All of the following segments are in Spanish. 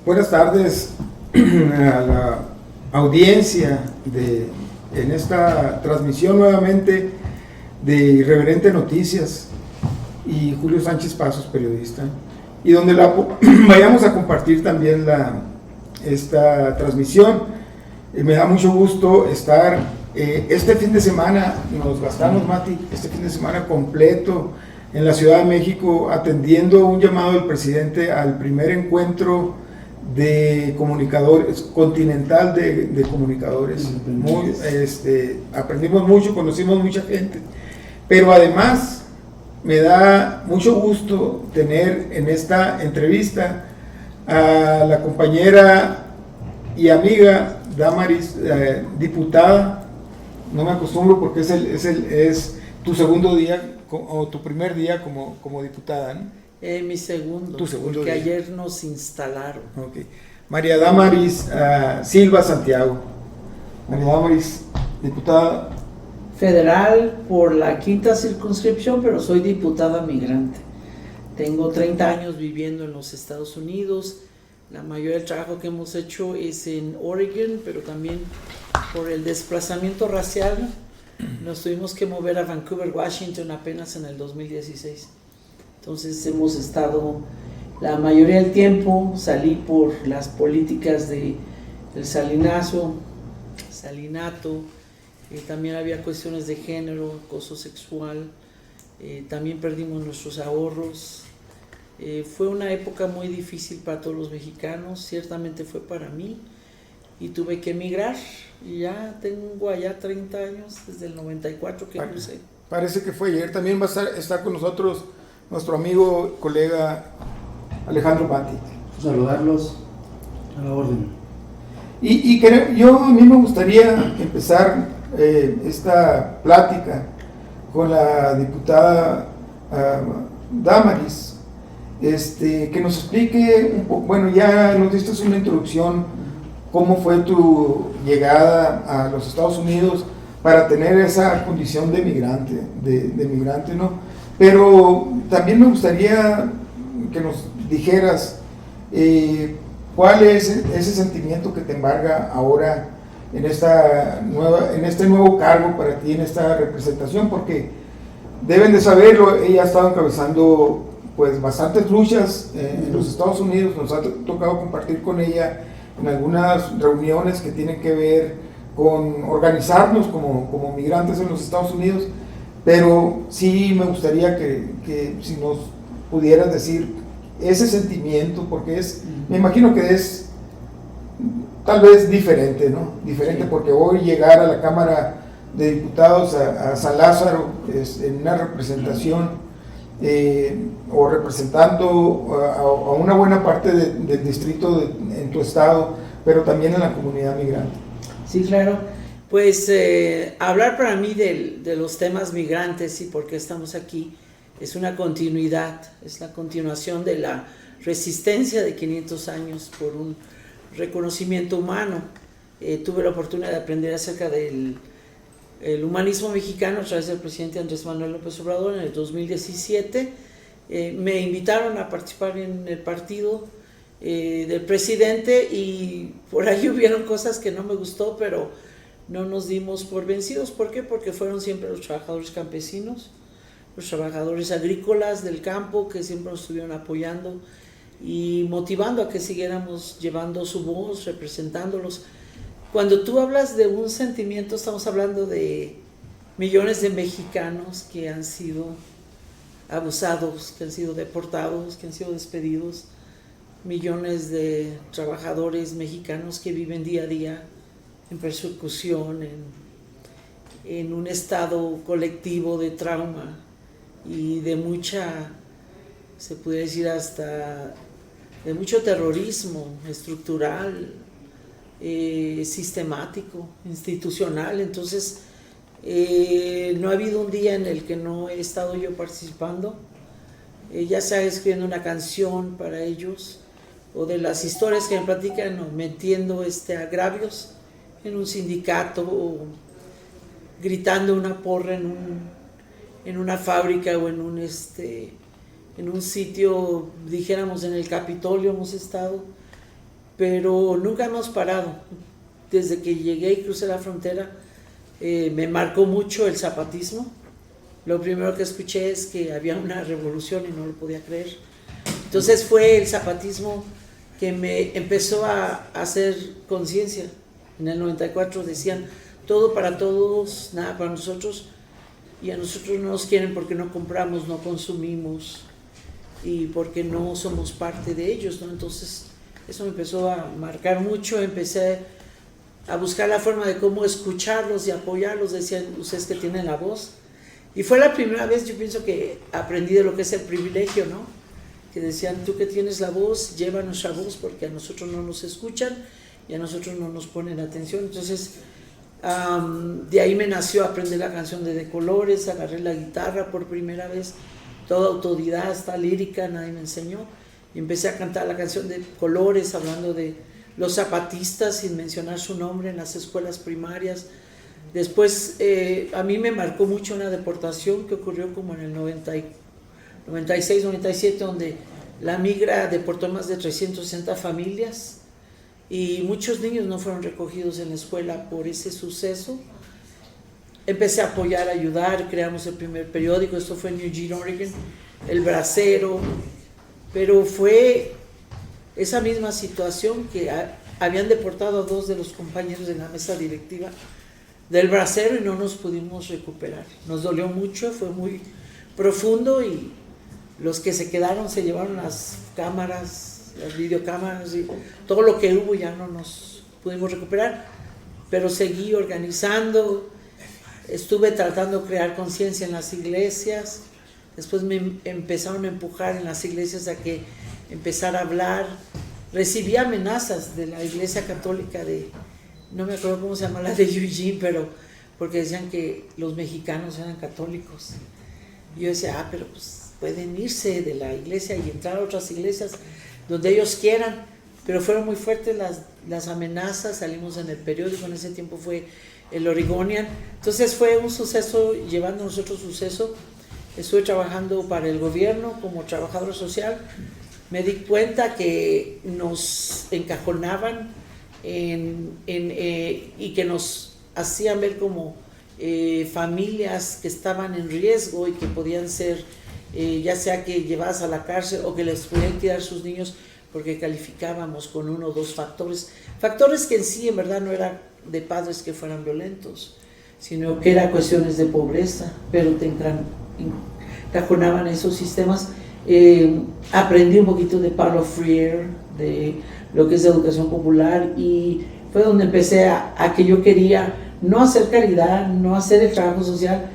Buenas tardes a la audiencia en esta transmisión nuevamente de Irreverente Noticias y Julio Sánchez Pasos, periodista, y donde vayamos a compartir también esta transmisión. Me da mucho gusto estar este fin de semana, nos gastamos, Mati, este fin de semana completo en la Ciudad de México atendiendo un llamado del presidente al primer encuentro de comunicadores, continental de comunicadores. Aprendimos mucho, conocimos mucha gente, pero además me da mucho gusto tener en esta entrevista a la compañera y amiga Damaris, diputada. No me acostumbro porque es tu segundo día o tu primer día como diputada, ¿no? Mi segundo, porque día. Ayer nos instalaron. Okay. María Damaris Silva Santiago. María Damaris, diputada federal por la 5ª circunscripción, pero soy diputada migrante. Tengo 30 años viviendo en los Estados Unidos. La mayoría del trabajo que hemos hecho es en Oregon, pero también por el desplazamiento racial nos tuvimos que mover a Vancouver, Washington apenas en el 2016. Entonces hemos estado la mayoría del tiempo, salí por las políticas del salinato, también había cuestiones de género, acoso sexual, también perdimos nuestros ahorros. Fue una época muy difícil para todos los mexicanos, ciertamente fue para mí, y tuve que emigrar, y ya tengo allá 30 años, desde el 94 que crucé. Parece que fue ayer. También va a estar con nosotros nuestro amigo, colega Alejandro Bati. Saludarlos, a la orden. A mí me gustaría empezar esta plática con la diputada Damaris, que nos explique un poco. Bueno, ya nos diste una introducción, cómo fue tu llegada a los Estados Unidos para tener esa condición de migrante, ¿no? Pero también me gustaría que nos dijeras cuál es ese sentimiento que te embarga ahora en este nuevo cargo para ti, en esta representación, porque deben de saberlo, ella ha estado encabezando pues bastantes luchas en los Estados Unidos. Nos ha tocado compartir con ella en algunas reuniones que tienen que ver con organizarnos como migrantes en los Estados Unidos. Pero sí me gustaría que si nos pudieras decir ese sentimiento, porque me imagino que es tal vez diferente, ¿no? Diferente, sí. Porque hoy llegar a la Cámara de Diputados, a San Lázaro, en una representación o representando a una buena parte del distrito en tu estado, pero también en la comunidad migrante. Sí, claro. Pues hablar para mí de los temas migrantes y por qué estamos aquí es una continuidad, es la continuación de la resistencia de 500 años por un reconocimiento humano. Tuve la oportunidad de aprender acerca del humanismo mexicano a través del presidente Andrés Manuel López Obrador en el 2017. Me invitaron a participar en el partido del presidente y por ahí hubieron cosas que no me gustó, pero no nos dimos por vencidos. ¿Por qué? Porque fueron siempre los trabajadores campesinos, los trabajadores agrícolas del campo que siempre nos estuvieron apoyando y motivando a que siguiéramos llevando su voz, representándolos. Cuando tú hablas de un sentimiento, estamos hablando de millones de mexicanos que han sido abusados, que han sido deportados, que han sido despedidos, millones de trabajadores mexicanos que viven día a día en persecución, en un estado colectivo de trauma y de mucha, se puede decir hasta, de mucho terrorismo estructural, sistemático, institucional. Entonces, no ha habido un día en el que no he estado yo participando, ya sea escribiendo una canción para ellos, o de las historias que me platican, o metiendo agravios en un sindicato, o gritando una porra en una fábrica, o en un sitio, dijéramos en el Capitolio hemos estado, pero nunca hemos parado. Desde que llegué y crucé la frontera, me marcó mucho el zapatismo. Lo primero que escuché es que había una revolución y no lo podía creer. Entonces fue el zapatismo que me empezó a hacer conciencia. En el 94 decían, todo para todos, nada para nosotros, y a nosotros no nos quieren porque no compramos, no consumimos, y porque no somos parte de ellos, ¿no? Entonces eso me empezó a marcar mucho. Empecé a buscar la forma de cómo escucharlos y apoyarlos. Decían, ustedes que tienen la voz, y fue la primera vez, yo pienso, que aprendí de lo que es el privilegio, ¿no? Que decían, tú que tienes la voz, lleva nuestra voz, porque a nosotros no nos escuchan y a nosotros no nos ponen atención. Entonces de ahí me nació aprender la canción de Colores. Agarré la guitarra por primera vez, toda autodidacta, lírica, nadie me enseñó, y empecé a cantar la canción de Colores, hablando de los zapatistas sin mencionar su nombre en las escuelas primarias. Después a mí me marcó mucho una deportación que ocurrió como en el 96, 97, donde la migra deportó más de 360 familias y muchos niños no fueron recogidos en la escuela por ese suceso. Empecé a apoyar, a ayudar, creamos el primer periódico, esto fue en Eugene, Oregon, El Bracero, pero fue esa misma situación que habían deportado a 2 de los compañeros de la mesa directiva del Bracero y no nos pudimos recuperar. Nos dolió mucho, fue muy profundo, y los que se quedaron se llevaron las cámaras, las videocámaras y todo lo que hubo, ya no nos pudimos recuperar, pero seguí organizando, estuve tratando de crear conciencia en las iglesias. Después me empezaron a empujar en las iglesias a que empezara a hablar. Recibí amenazas de la iglesia católica de, no me acuerdo cómo se llama, la de Eugene, pero porque decían que los mexicanos eran católicos. Y yo decía, pero pues pueden irse de la iglesia y entrar a otras iglesias donde ellos quieran. Pero fueron muy fuertes las amenazas. Salimos en el periódico, en ese tiempo fue el Oregonian. Entonces fue un suceso llevando a nosotros suceso. Estuve trabajando para el gobierno como trabajadora social. Me di cuenta que nos encajonaban y que nos hacían ver como familias que estaban en riesgo y que podían ser, ya sea que llevadas a la cárcel o que les podían tirar sus niños porque calificábamos con 1 o 2 factores que en sí en verdad no eran de padres que fueran violentos, sino que eran cuestiones de pobreza, pero te encajonaban esos sistemas. Aprendí un poquito de Paulo Freire, de lo que es educación popular, y fue donde empecé a que yo quería no hacer caridad, no hacer el trabajo social,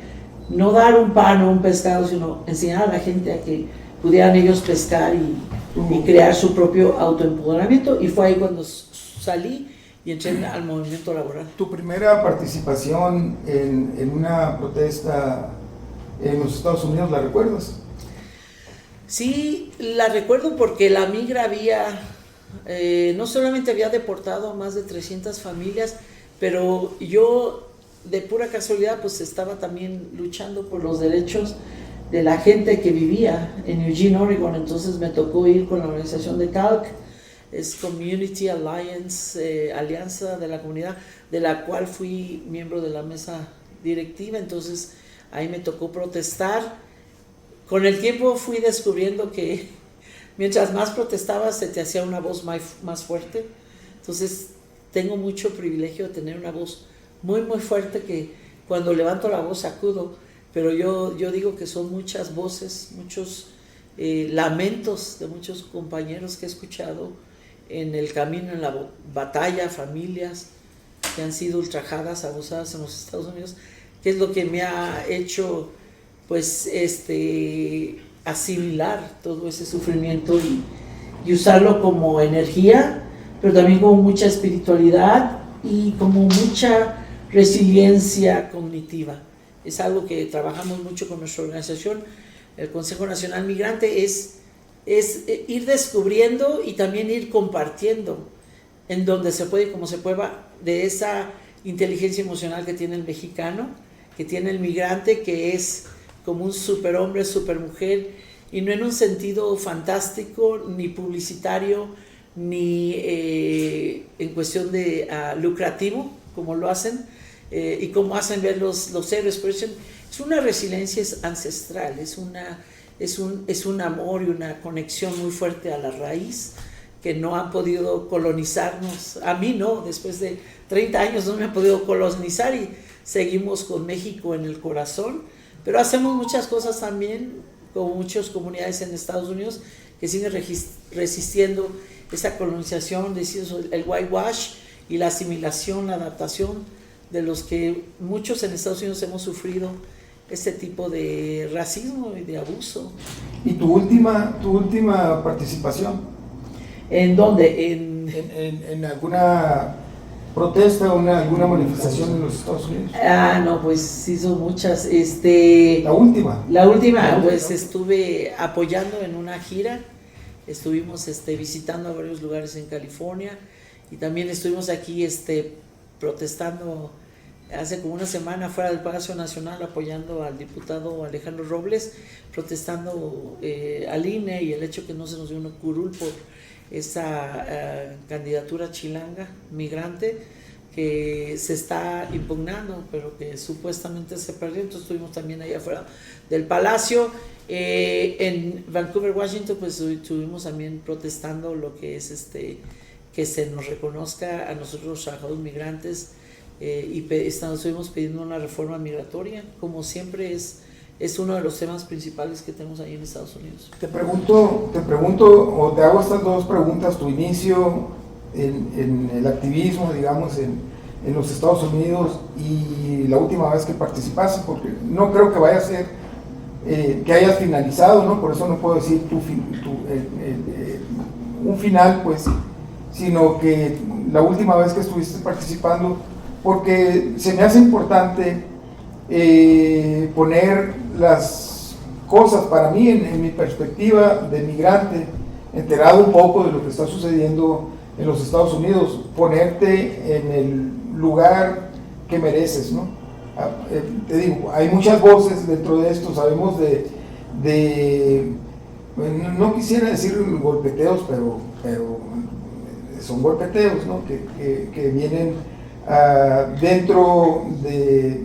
no dar un pan o un pescado, sino enseñar a la gente a que pudieran ellos pescar y crear su propio autoempoderamiento. Y fue ahí cuando salí y entré al movimiento laboral. ¿Tu primera participación en una protesta en los Estados Unidos la recuerdas? Sí, la recuerdo porque la migra había, no solamente había deportado a más de 300 familias, pero yo de pura casualidad pues estaba también luchando por los derechos de la gente que vivía en Eugene, Oregon. Entonces me tocó ir con la organización de CALC, es Community Alliance, Alianza de la Comunidad, de la cual fui miembro de la mesa directiva. Entonces ahí me tocó protestar. Con el tiempo fui descubriendo que mientras más protestabas se te hacía una voz más fuerte. Entonces tengo mucho privilegio de tener una voz muy muy fuerte, que cuando levanto la voz acudo, pero yo digo que son muchas voces, muchos lamentos de muchos compañeros que he escuchado en el camino, en la batalla, familias que han sido ultrajadas, abusadas en los Estados Unidos, que es lo que me ha hecho pues asimilar todo ese sufrimiento y usarlo como energía, pero también como mucha espiritualidad y como mucha resiliencia cognitiva. Es algo que trabajamos mucho con nuestra organización, el Consejo Nacional Migrante, es ir descubriendo y también ir compartiendo en donde se puede y como se pueda de esa inteligencia emocional que tiene el mexicano, que tiene el migrante, que es como un superhombre, supermujer, y no en un sentido fantástico, ni publicitario, ni en cuestión de lucrativo, como lo hacen, y como hacen ver los héroes. Pero es una resiliencia ancestral, es un amor y una conexión muy fuerte a la raíz, que no han podido colonizarnos. A mí no, después de 30 años no me han podido colonizar y seguimos con México en el corazón, pero hacemos muchas cosas también, como muchas comunidades en Estados Unidos que siguen resistiendo esa colonización, el whitewash y la asimilación, la adaptación de los que muchos en Estados Unidos hemos sufrido este tipo de racismo y de abuso. ¿Y tu última participación? ¿En dónde? ¿En alguna protesta o alguna manifestación en los Estados Unidos? No, pues sí son muchas. La última, pues estuve apoyando en una gira, estuvimos visitando a varios lugares en California y también estuvimos aquí protestando hace como una semana fuera del Palacio Nacional, apoyando al diputado Alejandro Robles, protestando al INE y el hecho que no se nos dio una curul por esa candidatura chilanga migrante que se está impugnando, pero que supuestamente se perdió. Entonces estuvimos también ahí afuera del Palacio. En Vancouver, Washington, pues estuvimos también protestando lo que es que se nos reconozca a nosotros los trabajadores migrantes, y estuvimos pidiendo una reforma migratoria, como siempre es uno de los temas principales que tenemos ahí en Estados Unidos. Te pregunto, o te hago estas dos preguntas: tu inicio en el activismo, digamos, en los Estados Unidos, y la última vez que participaste, porque no creo que vaya a ser que hayas finalizado, ¿no? Por eso no puedo decir un final, pues, sino que la última vez que estuviste participando, porque se me hace importante poner las cosas, para mí, en mi perspectiva de migrante, enterado un poco de lo que está sucediendo en los Estados Unidos, ponerte en el lugar que mereces, ¿no? Te digo, hay muchas voces dentro de esto, sabemos no quisiera decir golpeteos, pero son golpeteos, ¿no? que vienen dentro de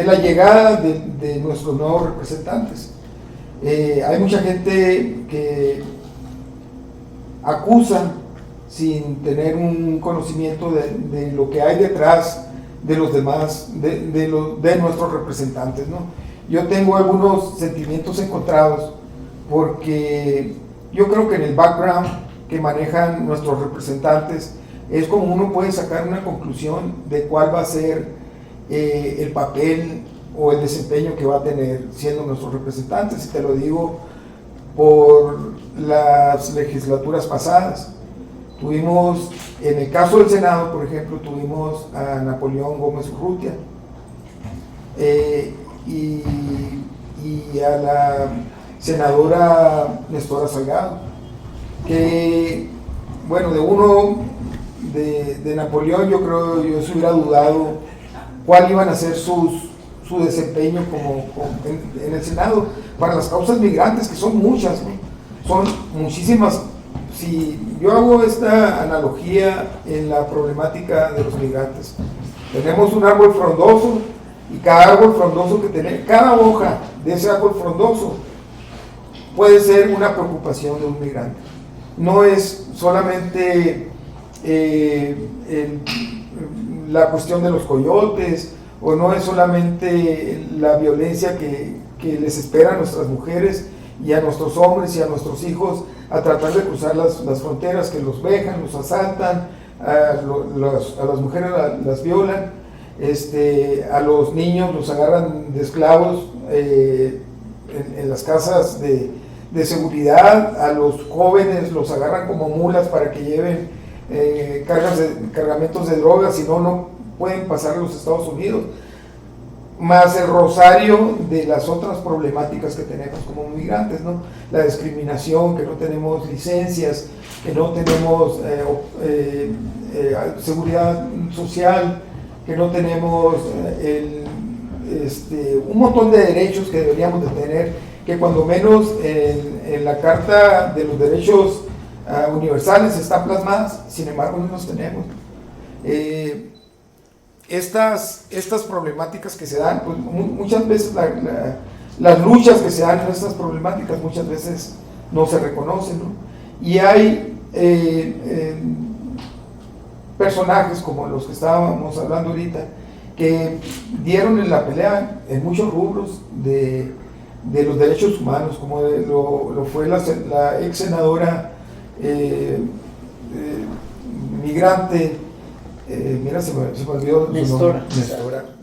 la llegada de nuestros nuevos representantes. Hay mucha gente que acusa sin tener un conocimiento de lo que hay detrás de los demás, de nuestros representantes, ¿no? Yo tengo algunos sentimientos encontrados, porque yo creo que en el background que manejan nuestros representantes es como uno puede sacar una conclusión de cuál va a ser el papel o el desempeño que va a tener siendo nuestros representantes. Y te lo digo por las legislaturas pasadas. Tuvimos, en el caso del Senado, por ejemplo, tuvimos a Napoleón Gómez Urrutia y a la senadora Nestora Salgado, que, bueno, de Napoleón yo creo, yo se hubiera dudado cuál iban a ser su desempeño en el Senado para las causas migrantes, que son muchas, ¿no? Son muchísimas. Si yo hago esta analogía en la problemática de los migrantes, tenemos un árbol frondoso, y cada árbol frondoso que tenemos, cada hoja de ese árbol frondoso puede ser una preocupación de un migrante. No es solamente la cuestión de los coyotes, o no es solamente la violencia que les espera a nuestras mujeres y a nuestros hombres y a nuestros hijos a tratar de cruzar las fronteras, que los vejan, los asaltan, a las mujeres las violan, a los niños los agarran de esclavos en las casas de seguridad, a los jóvenes los agarran como mulas para que lleven cargamentos de drogas, si no pueden pasar a los Estados Unidos, más el rosario de las otras problemáticas que tenemos como migrantes, ¿no? La discriminación, que no tenemos licencias, que no tenemos seguridad social, que no tenemos un montón de derechos que deberíamos de tener, que cuando menos en la Carta de los Derechos universales están plasmadas, sin embargo no los tenemos. Estas problemáticas que se dan, pues, muchas veces las luchas que se dan en estas problemáticas muchas veces no se reconocen, ¿no? Y hay personajes como los que estábamos hablando ahorita, que dieron en la pelea en muchos rubros de los derechos humanos, como lo fue la ex senadora migrante, mira, se me olvidó su nombre,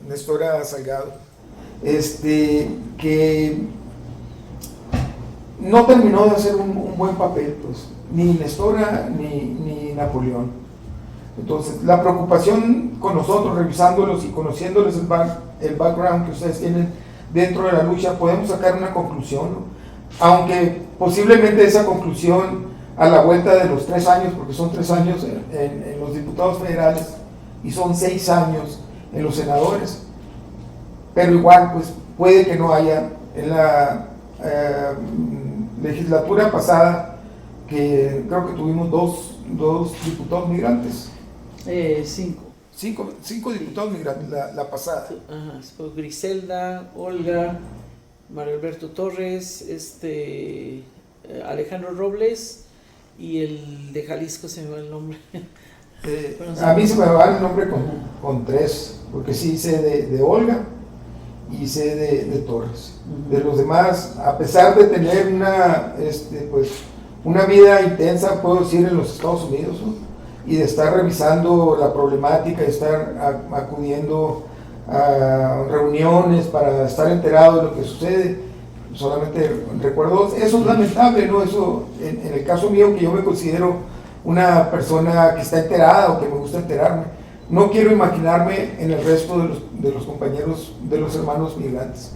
Nestora Salgado, que no terminó de hacer un buen papel, pues, ni Nestora ni Napoleón. Entonces, la preocupación con nosotros, revisándolos y conociéndoles el background que ustedes tienen dentro de la lucha, podemos sacar una conclusión, ¿no? Aunque posiblemente esa conclusión a la vuelta de los 3 años, porque son 3 años en los diputados federales y son 6 años en los senadores, pero igual pues puede que no haya. En la legislatura pasada, que creo que tuvimos dos diputados migrantes. 5 diputados migrantes la pasada. Ajá, fue Griselda, Olga, Mario Alberto Torres, Alejandro Robles y el de Jalisco, se me va el nombre. A mí se me va el nombre con 3, porque sí sé de Olga y sé de Torres. De los demás, a pesar de tener una vida intensa, puedo decir, en los Estados Unidos, ¿no? Y de estar revisando la problemática, de estar acudiendo a reuniones para estar enterado de lo que sucede, solamente recuerdo, eso es lamentable, ¿no? Eso, en el caso mío, que yo me considero una persona que está enterada o que me gusta enterarme, no quiero imaginarme en el resto de los compañeros, de los hermanos migrantes.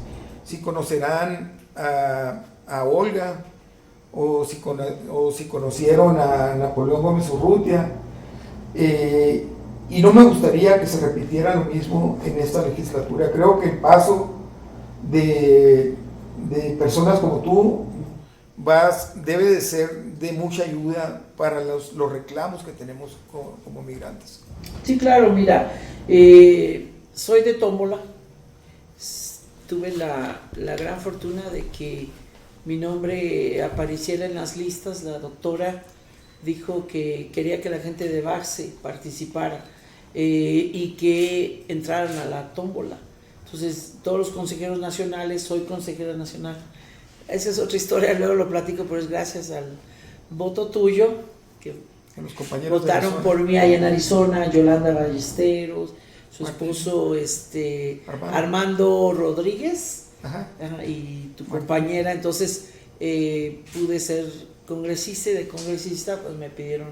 Si conocerán a Olga, o si conocieron a Napoleón Gómez Urrutia, y no me gustaría que se repitiera lo mismo en esta legislatura. Creo que el paso de personas como tú debe de ser de mucha ayuda para los reclamos que tenemos como migrantes. Sí, claro, mira, soy de Tómbola. Tuve la gran fortuna de que mi nombre apareciera en las listas. La doctora dijo que quería que la gente de Baxe participara y que entraran a la tómbola. Entonces, todos los consejeros nacionales, soy consejera nacional. Esa es otra historia, luego lo platico, pero es gracias al voto tuyo, que los compañeros votaron por mí allá en Arizona, Yolanda Ballesteros, su esposo Armando Rodríguez. Ajá. Y tu compañera. Entonces pude ser congresista, pues me pidieron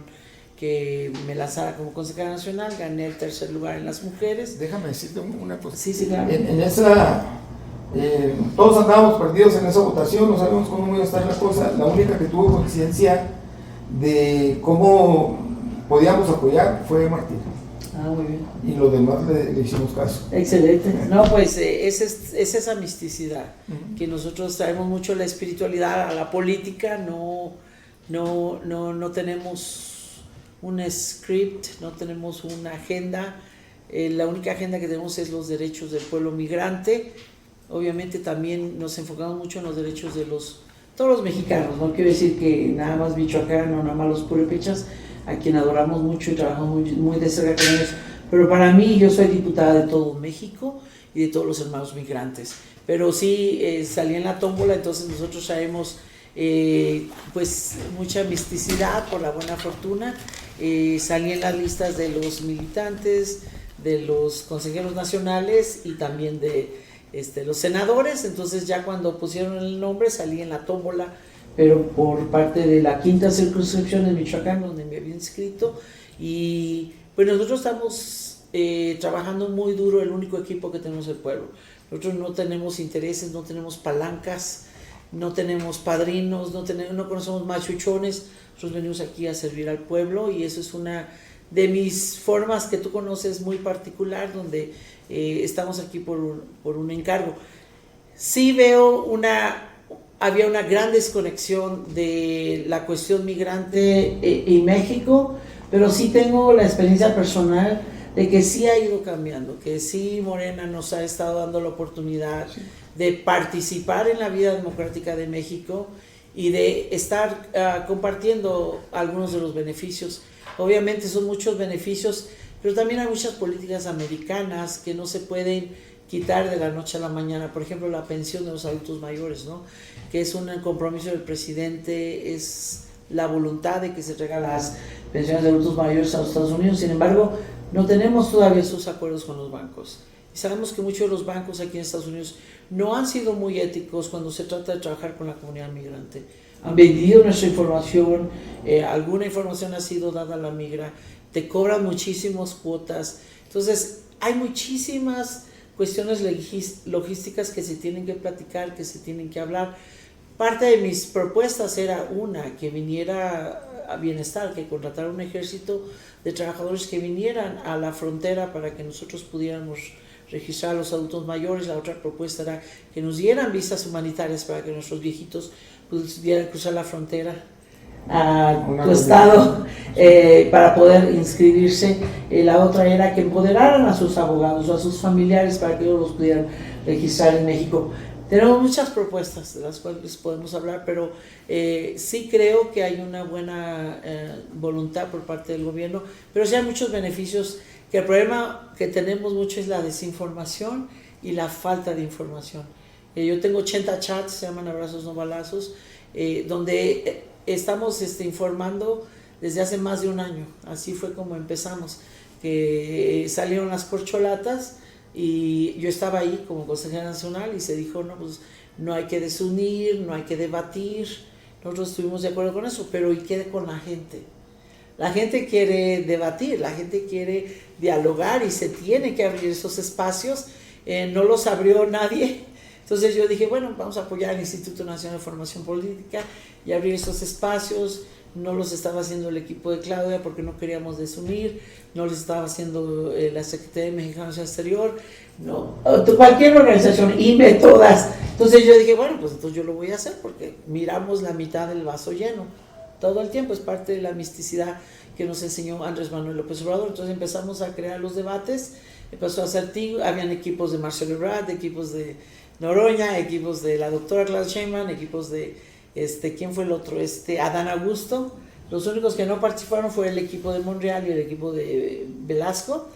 que me lanzara como consejera nacional, gané el 3er lugar en las mujeres. Déjame decirte una cosa. Sí, claro. En esa, todos andábamos perdidos en esa votación, no sabemos cómo iba a estar la cosa. La única que tuvo conciencia de cómo podíamos apoyar fue Martín. Muy bien. Y los demás le hicimos caso. Excelente. No, pues es esa misticidad, que nosotros traemos mucho la espiritualidad a la política. No tenemos un script, no tenemos una agenda. La única agenda que tenemos es los derechos del pueblo migrante. Obviamente también nos enfocamos mucho en los derechos de todos los mexicanos. No quiero decir que nada más Michoacán o nada más los purépechas, a quien adoramos mucho y trabajamos muy de cerca con ellos. Pero para mí, yo soy diputada de todo México y de todos los hermanos migrantes. Pero sí, salí en la tómbola, entonces nosotros traemos pues mucha misticidad por la buena fortuna. Salí en las listas de los militantes, de los consejeros nacionales y también de los senadores. Entonces ya cuando pusieron el nombre salí en la tómbola, pero por parte de la 5ª circunscripción de Michoacán, donde me había inscrito. Y pues nosotros estamos trabajando muy duro, el único equipo que tenemos el pueblo. Nosotros no tenemos intereses, no tenemos palancas, no tenemos padrinos, no conocemos machuchones. Nosotros venimos aquí a servir al pueblo, y eso es una de mis formas que tú conoces muy particular, donde estamos aquí por un encargo. Sí veo había una gran desconexión de la cuestión migrante y México, pero sí tengo la experiencia personal de que sí ha ido cambiando, que sí Morena nos ha estado dando la oportunidad de participar en la vida democrática de México y de estar compartiendo algunos de los beneficios. Obviamente son muchos beneficios, pero también hay muchas políticas americanas que no se pueden quitar de la noche a la mañana. Por ejemplo, la pensión de los adultos mayores, ¿no? Que es un compromiso del presidente, es la voluntad de que se regalen las pensiones de adultos mayores a los Estados Unidos. Sin embargo, no tenemos todavía esos acuerdos con los bancos. Y sabemos que muchos de los bancos aquí en Estados Unidos no han sido muy éticos cuando se trata de trabajar con la comunidad migrante. Han vendido nuestra información, alguna información ha sido dada a la migra, te cobran muchísimas cuotas. Entonces, hay muchísimas cuestiones logísticas que se tienen que platicar, que se tienen que hablar. Parte de mis propuestas era una, que viniera a Bienestar, que contratara un ejército de trabajadores que vinieran a la frontera para que nosotros pudiéramos registrar a los adultos mayores. La otra propuesta era que nos dieran visas humanitarias para que nuestros viejitos pudieran cruzar la frontera a tu estado para poder inscribirse. La otra era que empoderaran a sus abogados o a sus familiares para que ellos los pudieran registrar en México. Tenemos muchas propuestas de las cuales podemos hablar, pero sí creo que hay una buena voluntad por parte del gobierno, pero sí hay muchos beneficios, que el problema que tenemos mucho es la desinformación y la falta de información. Yo tengo 80 chats, se llaman Abrazos No Balazos, donde estamos informando desde hace más de un año. Así fue como empezamos, que salieron las corcholatas y yo estaba ahí como consejera nacional y se dijo, no, pues no hay que desunir, no hay que debatir. Nosotros estuvimos de acuerdo con eso, pero ¿y qué con la gente? La gente quiere debatir, la gente quiere dialogar y se tiene que abrir esos espacios. No los abrió nadie. Entonces yo dije, bueno, vamos a apoyar al Instituto Nacional de Formación Política y abrir esos espacios. No los estaba haciendo el equipo de Claudia porque no queríamos desunir, no los estaba haciendo la Secretaría de Mexicana Hacia Exterior, no, cualquier organización, IME, todas. Entonces yo dije, bueno, pues entonces yo lo voy a hacer porque miramos la mitad del vaso lleno todo el tiempo, es parte de la misticidad que nos enseñó Andrés Manuel López Obrador. Entonces empezamos a crear los debates, empezó a hacer habían equipos de Marcelo Ebrard, equipos de Noroña, equipos de la doctora Claudia Sheinbaum, equipos de ¿quién fue el otro? Adán Augusto. Los únicos que no participaron fue el equipo de Monreal y el equipo de Velasco,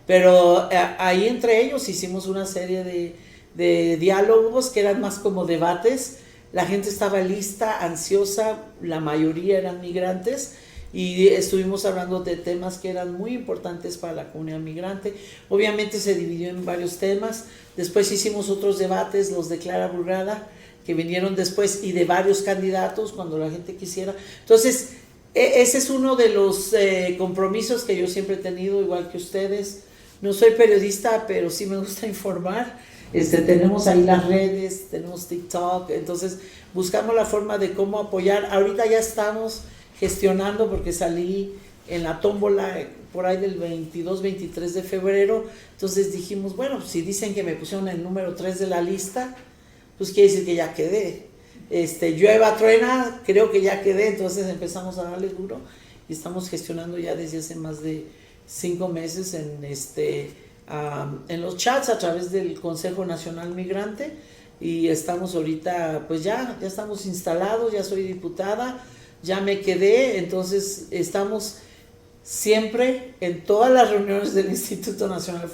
pero ahí entre ellos hicimos una serie de diálogos que eran más como debates. La gente estaba lista, ansiosa, la mayoría eran migrantes y estuvimos hablando de temas que eran muy importantes para la comunidad migrante. Obviamente se dividió en varios temas. Después hicimos otros debates, los de Clara Burgada, que vinieron después, y de varios candidatos cuando la gente quisiera. Entonces, ese es uno de los compromisos que yo siempre he tenido, igual que ustedes. No soy periodista, pero sí me gusta informar. Tenemos ahí las redes, tenemos TikTok, entonces buscamos la forma de cómo apoyar. Ahorita ya estamos gestionando, porque salí en la tómbola por ahí del 22-23 de febrero, entonces dijimos, bueno, si dicen que me pusieron el número 3 de la lista, pues quiere decir que ya quedé. Llueva, truena, creo que ya quedé. Entonces empezamos a darle duro y estamos gestionando ya desde hace más de 5 meses en los chats a través del Consejo Nacional Migrante, y estamos ahorita, pues ya estamos instalados, ya soy diputada, ya me quedé. Entonces estamos siempre en todas las reuniones del Instituto Nacional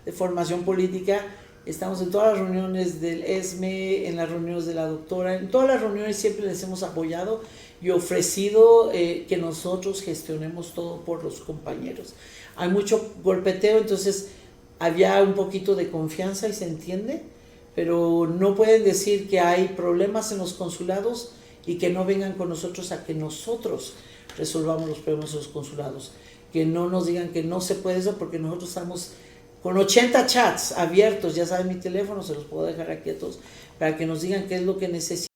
de Formación Política. Estamos en todas las reuniones del ESME, en las reuniones de la doctora, en todas las reuniones siempre les hemos apoyado y ofrecido que nosotros gestionemos todo por los compañeros. Hay mucho golpeteo, entonces había un poquito de confianza y se entiende, pero no pueden decir que hay problemas en los consulados y que no vengan con nosotros a que nosotros resolvamos los problemas en los consulados. Que no nos digan que no se puede eso, porque nosotros estamos con 80 chats abiertos, ya saben mi teléfono, se los puedo dejar aquí a todos, para que nos digan qué es lo que necesitan.